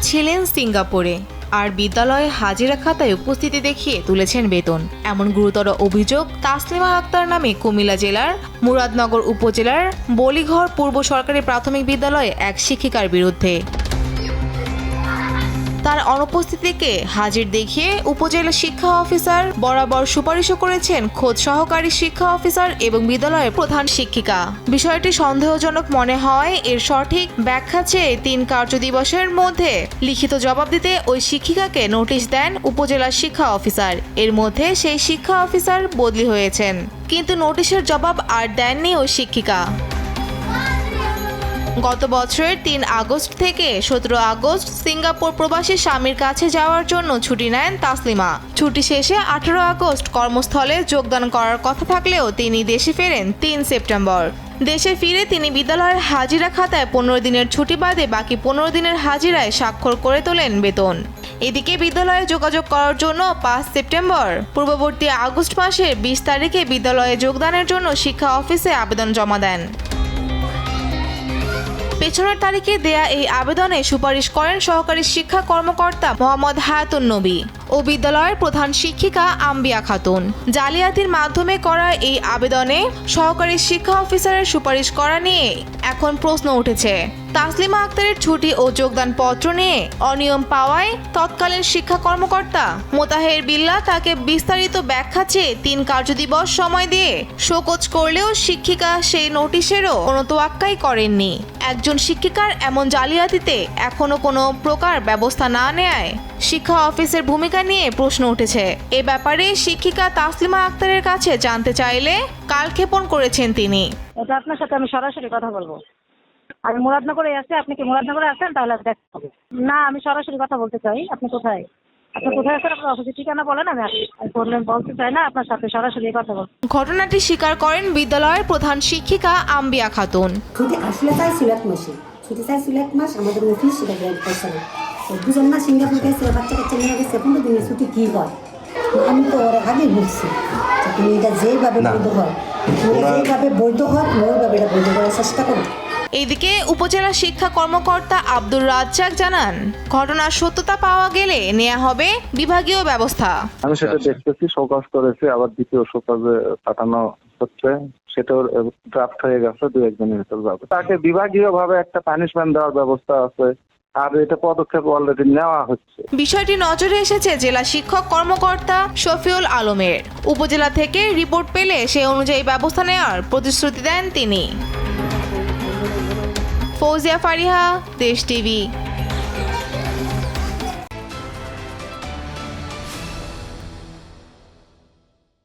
ছিলেন সিঙ্গাপুরে আর বিদ্যালয়ে হাজিরা খাতায় উপস্থিতি দেখিয়ে তুলেছেন বেতন। এমন গুরুতর অভিযোগ তাসলিমা আক্তার নামে কুমিল্লা জেলার মুরাদনগর উপজেলার বলিঘর পূর্ব সরকারি প্রাথমিক বিদ্যালয়ে এক শিক্ষিকার বিরুদ্ধে। তার অনুপস্থিতিকে হাজির দেখিয়ে উপজেলা শিক্ষা অফিসার বরাবর সুপারিশও করেছেন খোদ সহকারী শিক্ষা অফিসার এবং বিদ্যালয়ের প্রধান শিক্ষিকা। বিষয়টি সন্দেহজনক মনে হয় এর সঠিক ব্যাখ্যা চেয়ে 3 কার্যদিবসের মধ্যে লিখিত জবাব দিতে ওই শিক্ষিকাকে নোটিশ দেন উপজেলা শিক্ষা অফিসার। এর মধ্যে সেই শিক্ষা অফিসার বদলি হয়েছেন, কিন্তু নোটিশের জবাব আর দেননি ওই শিক্ষিকা। গত বছরের 3 আগস্ট থেকে 17 আগস্ট সিঙ্গাপুর প্রবাসী স্বামীর কাছে যাওয়ার জন্য ছুটি নেন তাসলিমা। ছুটি শেষে 18 আগস্ট কর্মস্থলে যোগদান করার কথা থাকলেও তিনি দেশে ফেরেন 3 সেপ্টেম্বর। দেশে ফিরে তিনি বিদ্যালয়ের হাজিরা খাতায় 15 দিনের ছুটি বাদে বাকি 15 দিনের হাজিরায় স্বাক্ষর করে তোলেন বেতন। এদিকে বিদ্যালয়ে যোগাযোগ করার জন্য 5 সেপ্টেম্বর পূর্ববর্তী আগস্ট মাসের 20 তারিখে বিদ্যালয়ে যোগদানের জন্য শিক্ষা অফিসে আবেদন জমা দেন। পেছনের তারিখে দেয়া এই আবেদনে সুপারিশ করেন সহকারী শিক্ষা কর্মকর্তা মোহাম্মদ হায়াতুন নবী ও বিদ্যালয়ের প্রধান শিক্ষিকা আম্বিয়া খাতুন। জালিয়াতির মাধ্যমে করা এই আবেদনে সহকারী শিক্ষা অফিসারের সুপারিশ করা নিয়ে এখন প্রশ্ন উঠেছে। তাসলিমা আক্তারের ছুটি ও যোগদান পত্র নিয়ে অনিয়ম পাওয়ায় তৎকালীন শিক্ষা কর্মকর্তা মোতাহের বিল্লাহ তাকে বিস্তারিত ব্যাখ্যা চেয়ে 3 কার্যদিবস সময় দিয়ে শোকজ করলেও শিক্ষিকা সেই নোটিশেরও কোনো তোয়াক্কাই করেননি। একজন শিক্ষিকার এমন জালিয়াতিতে এখনো কোনো প্রকার ব্যবস্থা না নেয় শিক্ষা অফিসের ভূমিকা নিয়ে প্রশ্ন উঠেছে। এ ব্যাপারে শিক্ষিকা তাসলিমা আক্তারের কাছে জানতে চাইলে কালক্ষেপণ করেছেন তিনি। এটা আপনার সাথে আমি সরাসরি কথা বলবো। আমি মুরাদনগরে আছি, আপনি কি মুরাদনগরে আছেন? তাহলে দেখা হবে। না, আমি সরাসরি কথা বলতে চাই। আপনি কোথায় আছেন? আপনার অফিসের ঠিকানা বলেন, আমি বললেন বলতে চাই না, আপনার সাথে সরাসরি কথা বলবো। ঘটনাটি স্বীকার করেন বিদ্যালয়ের প্রধান শিক্ষিকা আম্বিয়া খাতুন। ছুটি আসলে চাইছিল 1 মাসে, ছুটি চাইছিল 1 মাস, আমাদের অফিস সেটা গ্রান্ট করছে না। 2 মাস সিঙ্গাপুর গেছে, বাচ্চা কাচ্চা নিয়ে গেছে, 15 দিনের ছুটি কী হয়? আমি তো ওর আগে বলছি যে তুমি এটা যেভাবে বৈধ হয় তুমি ওইভাবে এটা বৈধ করার চেষ্টা করো। এদিকে উপজেলা শিক্ষা কর্মকর্তা আব্দুর রাজ্জাক জানান, ঘটনার সত্যতা পাওয়া গেলে নেওয়া হবে বিভাগীয় ব্যবস্থা। আমি সেটা দেখতেছি, শোকজ করেছি, আবার দ্বিতীয় শোকজে পাঠানো হচ্ছে, সেটাও ড্রাফট হয়ে গেছে, 2-1 দিনের ভিতর যাবে। তাকে বিভাগীয় ভাবে একটা পানিশমেন্ট দেওয়ার ব্যবস্থা আছে, আর এটা পদক্ষেপ অলরেডি নেওয়া হচ্ছে। বিষয়টি নজরে এসেছে জেলা শিক্ষক কর্মকর্তা শফিউল আলমের। উপজেলা থেকে রিপোর্ট পেলে সে অনুযায়ী ব্যবস্থা নেওয়ার প্রতিশ্রুতি দেন তিনি। ফৌজিয়া ফারিহা, দেশ টিভি।